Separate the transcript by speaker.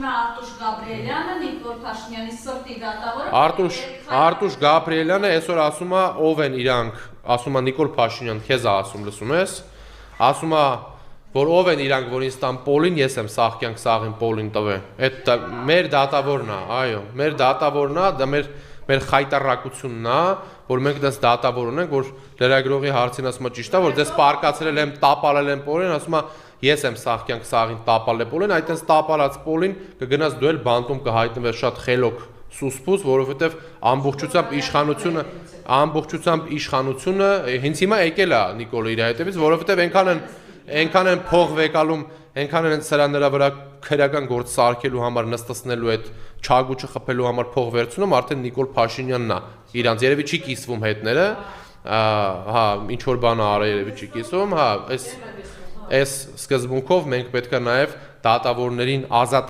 Speaker 1: ասում է Արտուշ Գաբրիելյանը, Նիկոլ Փաշինյանի սրտի դատավորը։
Speaker 2: Արտուշ Գաբրիելյանը այսօր ասում է ով են իրանք, ասում է Նիկոլ Փաշինյան, քեզ է ասում, լսում ես, ասում է որ ով են իրանք, որ ինձ տան Պոլին, ես եմ սաղ կյանք սաղին Պոլին տվե։ Այդ մեր դատավորն է, այո, մեր դատավորն է, դա մեր խայտարակությունն է, որ մենք դες դատավոր ունենք, որ լրագրողի հարցին ասում է ճիշտ է, որ դες պարկացրել եմ, տապալել եմ Պոլին, ասում է ես եմ սաղ կյանք սաղին տապալել Պոլին, այդտենց տապալած Պոլին կգնաս դու էլ բանտում կհայտնվես շատ խելոք սուսպուս, որովհետև ամբողջությամբ իշխանությունը հենց հիմա եկել է Նիկոլը իր հետևից, որովհետև այնքան են փող վեկալում, այնքան են սրանց վրա քրեական գործ սարքելու համար նստեցնելու այդ չագուճը խփելու համար փող վերցնում, արդեն Նիկոլ Փաշինյանն է իրանց երևի չի կիսվում հետները, հա, ինչ որ բան արա երևի չի կիսվում, հա, այս սկզբունքով մենք պետք է նաև դատավորներին ազատ